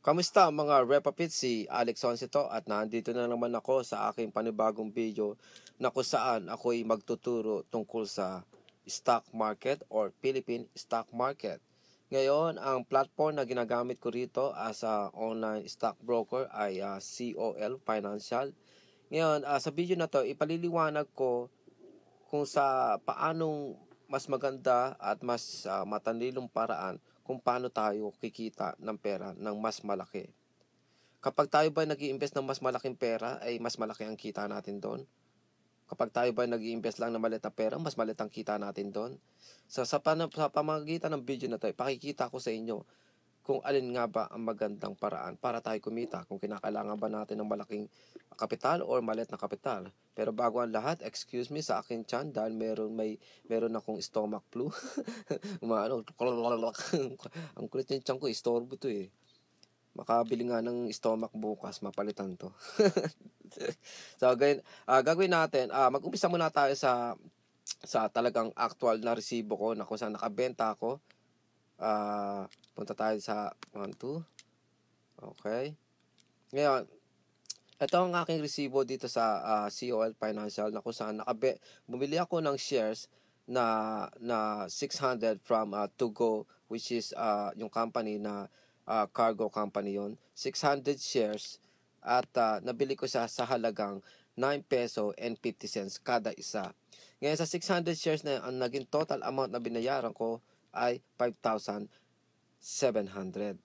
Kamusta mga Repapit? Si Alex Onsito at nandito na naman ako sa aking panibagong video na kung saan ako'y magtuturo tungkol sa stock market or Philippine stock market. Ngayon, ang platform na ginagamit ko rito as a online stock broker ay COL Financial. Ngayon, sa video na to, ipaliliwanag ko kung sa paanong mas maganda at mas matanilong paraan kung paano tayo kikita ng pera ng mas malaki. Kapag tayo ba nag-i-invest ng mas malaking pera, ay mas malaki ang kita natin doon. Kapag tayo ba nag-i-invest lang ng maliit na pera, mas maliit ang kita natin doon. Sa pamamagitan ng video na to, pakikita ko sa inyo kung alin nga ba ang magandang paraan para tayo kumita. Kung kinakailangan ba natin ng malaking kapital or maliit na kapital. Pero bago ang lahat, excuse me sa akin tiyan dahil meron akong stomach flu. Umaano, ang kulit yung tiyan ko, istorbo to eh. Makabili nga ng stomach bukas, mapalitan to. So, gagawin natin, mag-umpisa muna tayo sa talagang actual na resibo ko na kung saan nakabenta ako. Punta tayo sa 1, 2. Okay. Ngayon, ito ang aking resibo dito sa COL Financial na kung saan bumili ako ng shares na 600 from Tugo, which is yung company na cargo company yon. 600 shares at nabili ko siya sa halagang 9 peso and 50 cents kada isa. Ngayon sa 600 shares na ang naging total amount na binayaran ko ay 5,700.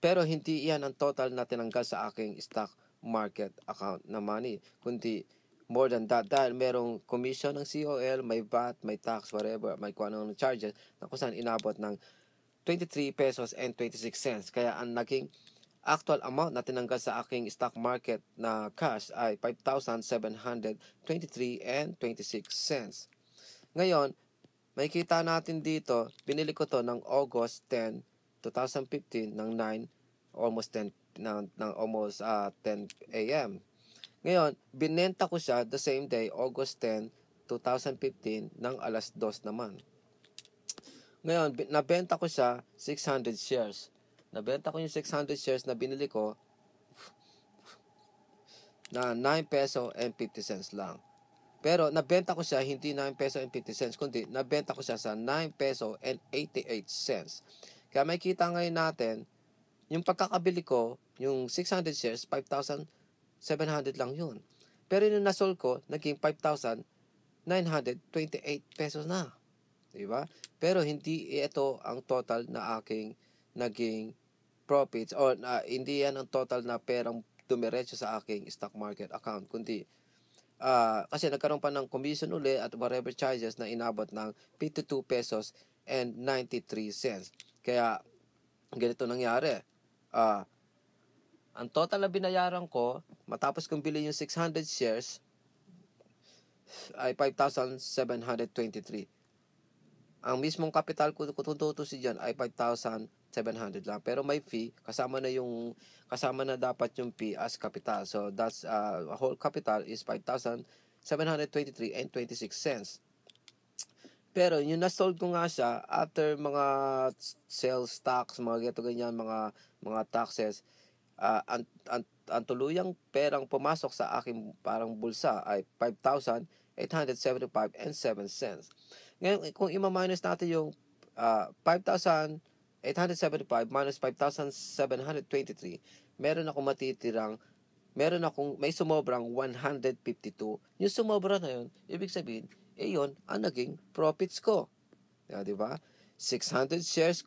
Pero hindi iyan ang total na tinanggal sa aking stock market account na money, kundi more than that dahil merong commission ng COL, may VAT, may tax, whatever, may kung anong charges na kung saan inabot ng 23 pesos and 26 cents. Kaya ang naging actual amount na tinanggal sa aking stock market na cash ay 5,723 and 26 cents. Ngayon, may kita natin dito, binili ko to ng August 10, 2015 ng 9, almost 10 a.m. Ngayon, binenta ko siya the same day, August 10, 2015 ng alas 2 naman. Ngayon, nabenta ko siya 600 shares. Nabenta ko yung 600 shares na binili ko na 9 peso and 50 cents lang. Pero nabenta ko siya hindi 9 peso and 50 cents, kundi nabenta ko siya sa 9 peso and 88 cents. Kaya may kita ngayon natin, yung pagkakabili ko, yung 600 shares, 5,700 lang yun. Pero yung nasold ko, naging 5,928 pesos na. Diba? Pero hindi ito ang total na aking naging profits or hindi yan ang total na perang dumiretso sa aking stock market account, kundi kasi nagkaroon pa ng commission uli at whatever charges na inabot ng 52 pesos and 93 cents. Kaya ganito nangyari. Ang total na binayaran ko matapos kong bili yung 600 shares ay 5,723. Ang mismong capital ko kung tutusin diyan ay 5,700 lang. Pero may fee, kasama na dapat yung fee as capital. So that's whole capital is 5,723 and 26 cents. Pero yung na-sold ko nga siya after mga sales tax, mga gato ganyan, mga taxes, ang tuluyang perang pumasok sa aking parang bulsa ay 5,875 and 7 cents. Ngayon, kung ima-minus natin yung 5,875 minus 5,723, meron akong may sumobrang 152. Yung sumobra na yun, ibig sabihin, yun ang naging profits ko. Di ba? 600 shares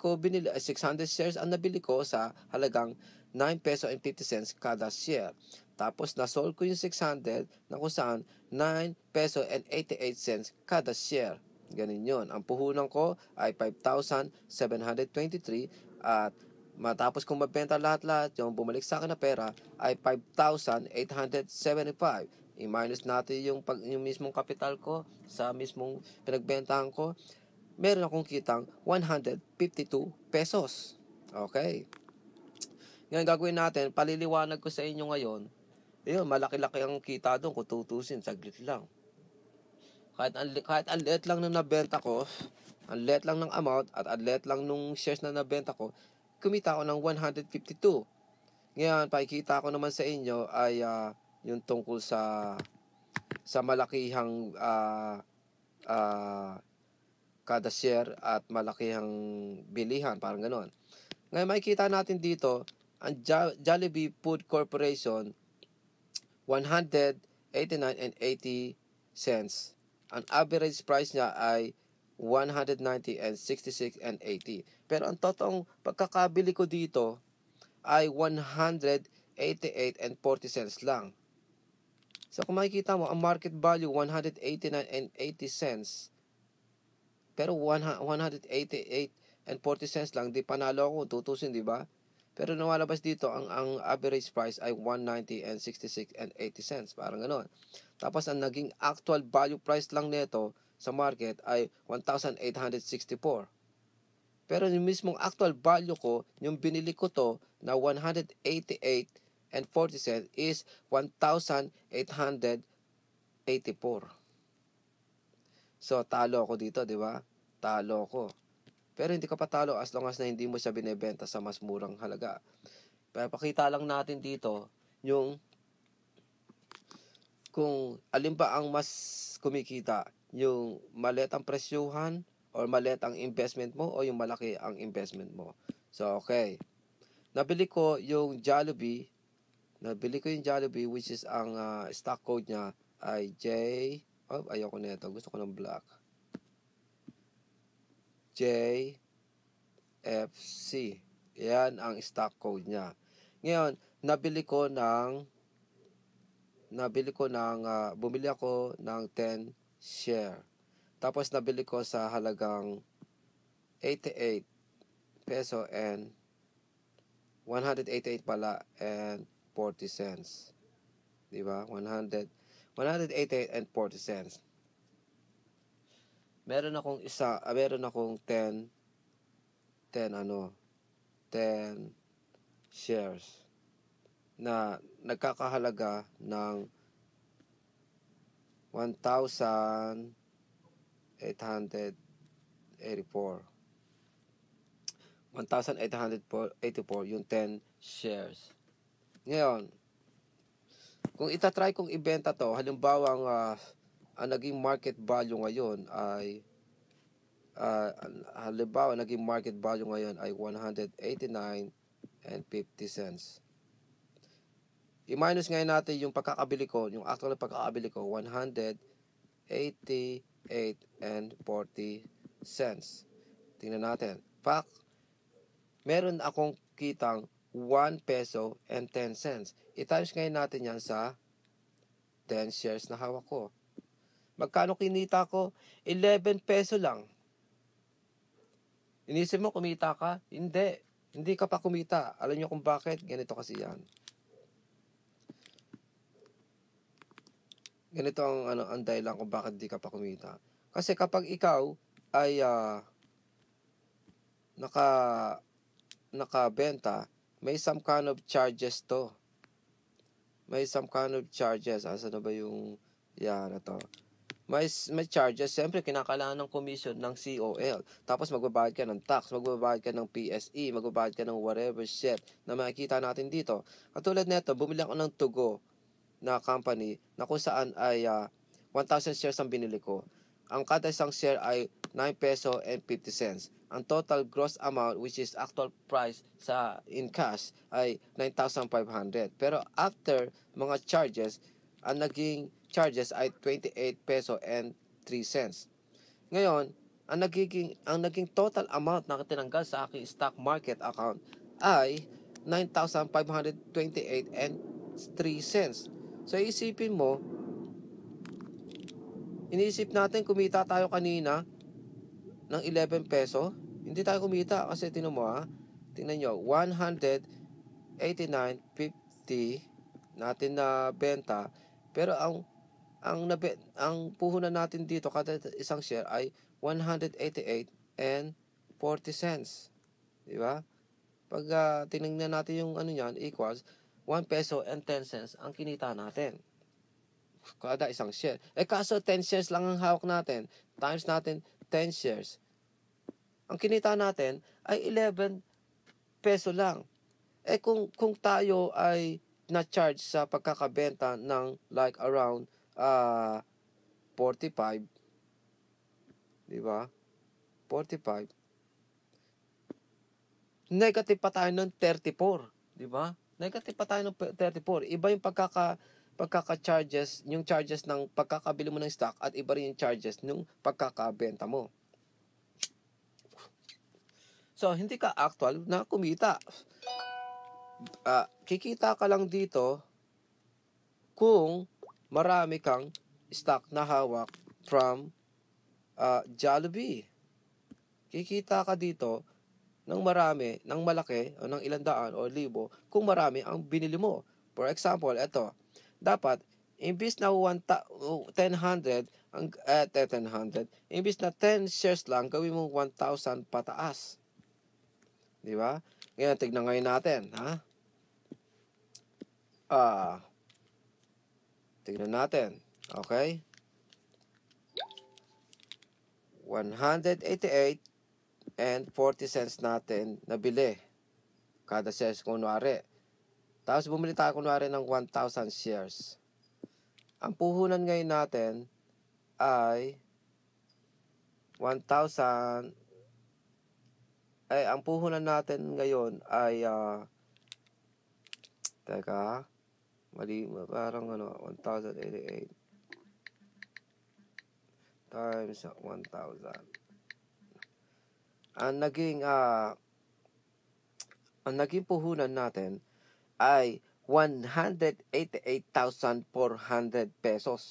ang nabili ko sa halagang 9 peso and 50 cents kada share. Tapos nasold ko yung 600 na kung saan 9 peso and 88 cents kada share. Ganun yun. Ang puhunan ko ay 5,723 at matapos kong mabenta lahat-lahat, yung bumalik sa akin na pera ay 5,875. I-minus natin yung mismong kapital ko sa mismong pinagbentahan ko. Meron akong kitang 152 pesos. Okay. Ngayon gagawin natin, paliliwanag ko sa inyo ngayon. Ayun, malaki-laki ang kita doon kung tutusin, saglit lang. Kahit ang liit lang nung nabenta ko, ang liit lang ng amount at ang liit lang nung shares na nabenta ko, kumita ako ng 152. Ngayon, pakikita ko naman sa inyo ay yung tungkol sa malakihang kada share at malakihang bilihan, parang ganoon. Ngayon, makikita natin dito, ang Jollibee Food Corporation, 189.80 cents. Ang average price niya ay 190.66.80. Pero ang totoong pagkakabili ko dito ay 188.40 cents lang. So kung makikita mo, ang market value 189.80 cents. Pero 188.40 cents lang, di panalo ako tutusin, di ba? Pero nawalabas dito ang average price ay 190.66.80 cents, parang ganoon. Tapos ang naging actual value price lang nito sa market ay 1,864. Pero yung mismong actual value ko, yung binili ko to na 188.40 cents is 1,884. So talo ako dito, di ba? Talo ako. Pero hindi ka patalo as long as na hindi mo siya binebenta sa mas murang halaga. Pero pakita lang natin dito yung kung alin ba ang mas kumikita, yung maliit ang presyuhan or maliit ang investment mo o yung malaki ang investment mo. So, okay. Nabili ko yung Jollibee which is ang stock code niya ay ayoko nito. Gusto ko ng black. JFC. Yan ang stock code niya. Ngayon, bumili ako ng 10 share. Tapos nabili ko sa halagang 88 peso and 188 pala and 40 cents. Diba? 188 and 40 cents. Meron akong 10 shares na nagkakahalaga ng 1,884 yung 10 shares. Ngayon, kung itatry kong ibenta to, halimbawa ang naging market value ngayon ay 189.50 cents. I-minus ngayon natin yung pagkakabili ko, yung actual pagkakabili ko, 188.40 cents. Tingnan natin. Meron akong kitang 1 peso and 10 cents. I-times ngayon natin yan sa 10 shares na hawak ko. Magkano kinita ko? 11 peso lang. Inisip mo kumita ka? Hindi. Hindi ka pa kumita. Alam niyo kung bakit? Ganito kasi yan. Ganito ang dahilan kung bakit hindi ka pa kumita. Kasi kapag ikaw ay nakabenta, may some kind of charges to. May some kind of charges. Asa na ba yung yan na to? May charges. Siyempre, kinakailangan ng commission ng COL. Tapos, magbabayad ka ng tax, magbabayad ka ng PSE, magbabayad ka ng whatever shit na makikita natin dito. Katulad nito, bumili ako ng Tugo na company na kung saan ay 1,000 shares ang binili ko. Ang kada isang share ay 9 peso and 50 cents. Ang total gross amount, which is actual price in cash, ay 9,500. Pero after mga charges, ang naging charges ay 28 peso and 3 cents. Ngayon, ang naging total amount na tinanggal sa aking stock market account ay 9,528 and 3 cents. So inisip natin kumita tayo kanina ng 11 peso. Hindi tayo kumita kasi tingnan nyo, 189.50 natin na benta. Pero ang puhunan natin dito kada isang share ay 188 and 40 cents. Di ba? Pag tinignan natin yung niyan, equals 1 peso and 10 cents ang kinita natin. Kada isang share. Kaso 10 shares lang ang hawak natin. Times natin 10 shares. Ang kinita natin ay 11 peso lang. Kung tayo ay na-charge sa pagkakabenta ng like around 45, di ba? 45. Negative pa tayo ng 34, di ba? Negative pa tayo ng 34. Iba yung pagkaka-charges, yung charges ng pagkakabili mo ng stock at iba rin yung charges ng pagkakabenta mo. So, hindi ka actual na kumita. Kikita ka lang dito kung marami kang stock na hawak from Jollibee. Kikita ka dito ng marami, ng malaki, o ng 100 o 1,000 kung marami ang binili mo. For example, ito, dapat, imbis na 100, imbis na 10 shares lang, gawin mo 1,000 pataas. Di ba? Ngayon, tignan ngayon natin, ha? Tignan natin. Okay? 188 and 40 cents natin nabili. Kada shares kunwari. Tapos bumili tayo kunwari ng 1,000 shares. Ang puhunan ngayon natin ay 1,000. Ang puhunan natin ngayon ay teka, mali, parang 1,088 times 1,000. Ang naging puhunan natin ay 188,400 pesos.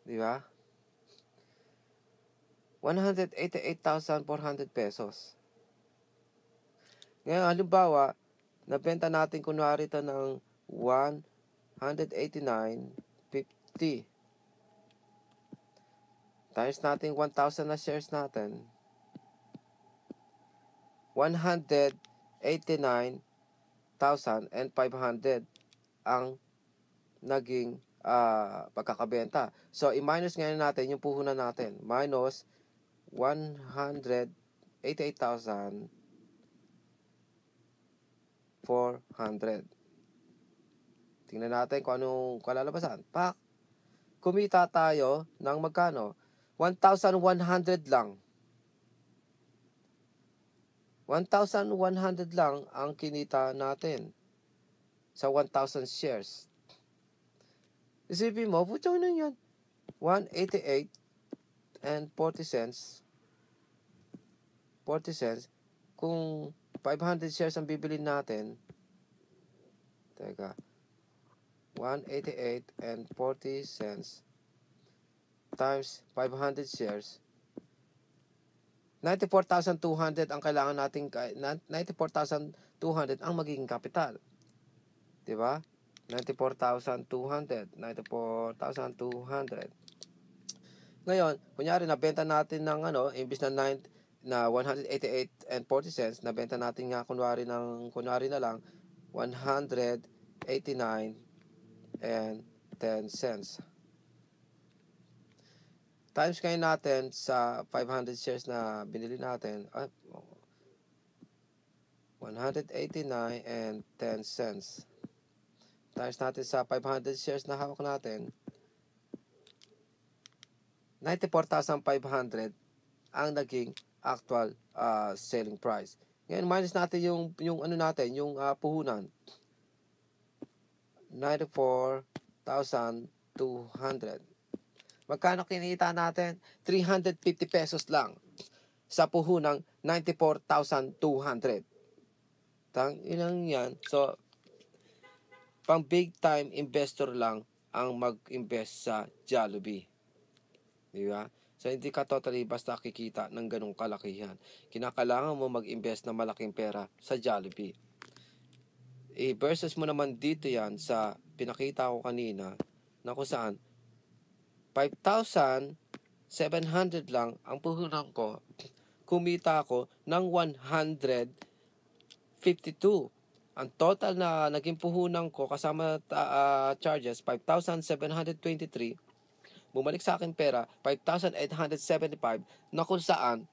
Di ba? 188,400 pesos. Ngayon, halimbawa, nabenta natin kunwari ito ng 189.50. Times natin 1,000 na shares natin. 189,500 ang naging pagkakabenta. So, i-minus ngayon natin yung puhunan natin. Minus 188,400. Tingnan natin kung anong kalalabasan. Kumita tayo ng magkano? 1,100 lang. 1,100 lang ang kinita natin sa 1,000 shares. Isipin mo, putyo na yan. 188 and 40 cents. 40 cents. Kung 500 shares ang bibili natin, teka, 188 and 40 cents times 500 shares, 94,200 ang kailangan nating 94,200 ang magiging kapital. 'Di ba? 94,200. Ngayon, kunyari nabenta natin ng imbis na 188 and 40 cents, nabenta natin nga kunwari na lang 189 and 10 cents. Times ngayon natin sa 500 shares na binili natin, 189 and 10 cents. Times natin sa 500 shares na hawak natin, 94,500 ang naging actual selling price. Ngayon, minus natin yung puhunan. 94,200. Magkano kinita natin? 350 pesos lang sa puhunang 94,200. Ilang yan? So, pang big time investor lang ang mag-invest sa Jollibee. Di ba? So, hindi ka totally basta kikita ng ganong kalakihan. Kinakailangan mo mag-invest na malaking pera sa Jollibee. Versus mo naman dito yan sa pinakita ko kanina na kung saan 5,700 lang ang puhunan ko. Kumita ako ng 152. Ang total na naging puhunan ko kasama charges, 5,723. Bumalik sa akin pera, 5,875, na kung saan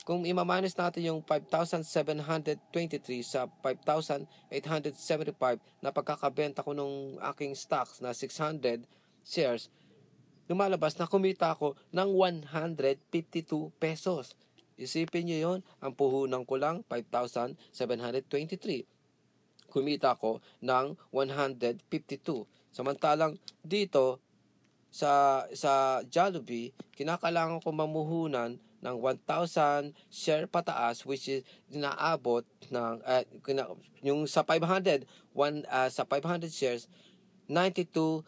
kung ima-minus natin yung 5,723 sa 5,875 na pagkakabenta ko nung aking stocks na 600 shares, lumalabas na kumita ako ng 152 pesos. Isipin nyo yon, ang puhunan ko lang 5,723. Kumita ko ng 152. Samantalang dito sa Jollibee, kinakailangan ko mamuhunan ng 1,000 share pataas, which is inaabot ng yung sa 500 sa 500 shares 90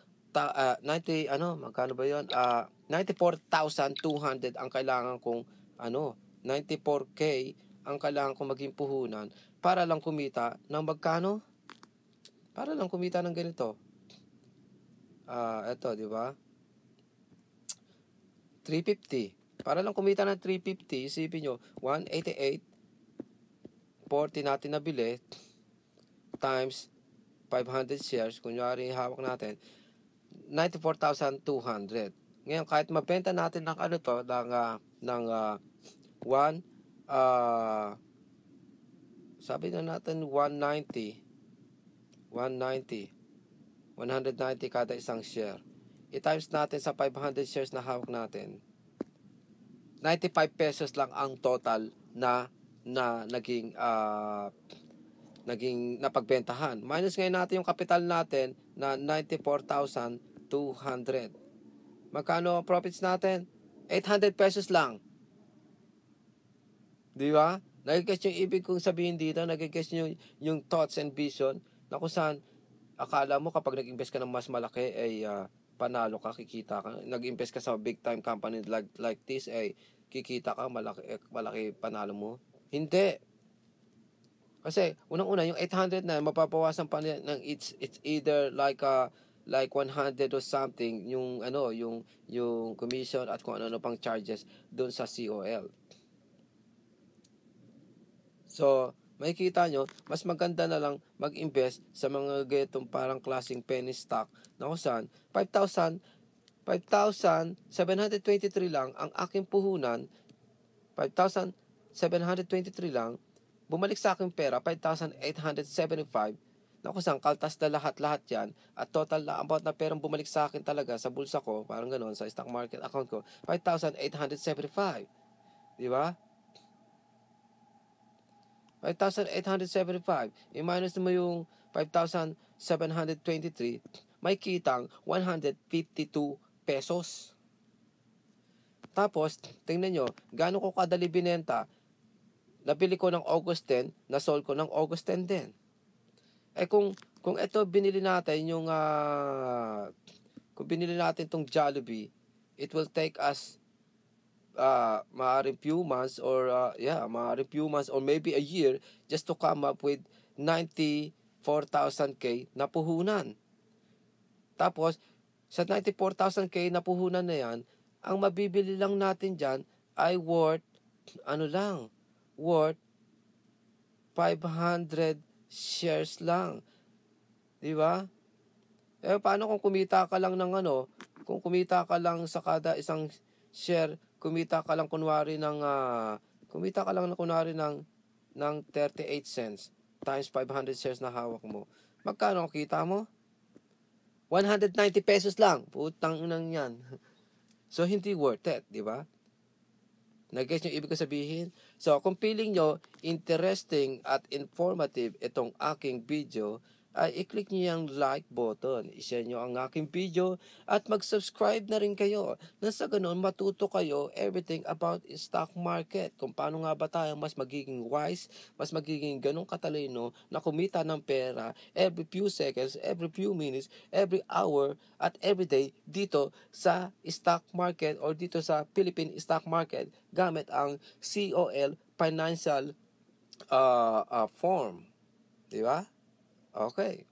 magkano ba 'yon? 94,200 ang kailangan kong 94k ang kailangan kong maging puhunan para lang kumita ng magkano? Para lang kumita ng ganito. Ito, di ba? 350. Para lang kumita ng 350, isipin nyo, 188.40 natin nabili times 500 shares, kunyari hawak natin, 94,200. Ngayon, kahit mabenta natin ng sabi na natin 190 kada isang share. I-times natin sa 500 shares na hawak natin. 95 pesos lang ang total na naging napagbentahan. Minus ngayon natin yung kapital natin na 94,200. Magkano ang profits natin? 800 pesos lang. Di ba? Nagigets yung ibig kong sabihin dito, nagigets yung thoughts and vision na kung saan akala mo kapag nag-invest ka ng mas malaki ay panalo ka, kikita ka. Nag-invest ka sa big time company like this, ay kikita ka, malaki panalo mo. Hindi. Kasi unang-una yung 800 na mapapawasan pa ng it's either like 100 or something yung yung commission at kung ano pang charges doon sa COL. So, makikita nyo, mas maganda na lang mag-invest sa mga ganitong parang klaseng penny stock na kung saan 5,723 lang ang aking puhunan, 5,723 lang, bumalik sa aking pera, 5,875, na kung saan kaltas na lahat-lahat yan, at total na amount na perang bumalik sa akin talaga sa bulsa ko, parang gano'n, sa stock market account ko, 5,875. Di ba? 5,875. I-minus mo yung 5,723, may kitang 152 pesos. Tapos, tingnan nyo, gaano ko kadali binenta. Nabili ko ng August 10, nasold ko ng August 10 din. Kung ito binili natin yung kung binili natin tong Jollibee, it will take us maaring few months or maybe a year just to come up with 94,000k na puhunan. Tapos sa 94,000k na puhunan na yan, ang mabibili lang natin dyan ay worth 500 shares lang. Di ba? Paano kung kumita ka lang ng kung kumita ka lang sa kada isang share, kumita ka lang kunwari ng 38 cents times 500 shares na hawak mo. Magkano ang kita mo? 190 pesos lang. Putang inang yan. So, hindi worth it, di ba? Nag-gets nyo ibig ko sabihin? So, kung feeling nyo interesting at informative itong aking video, ay i-click nyo yung like button, i-share nyo ang aking video, at mag-subscribe na rin kayo. Na sa ganun, matuto kayo everything about stock market. Kung paano nga ba tayo mas magiging wise, mas magiging ganun katalino na kumita ng pera every few seconds, every few minutes, every hour, at every day dito sa stock market or dito sa Philippine stock market gamit ang COL financial form. Di ba? Okay.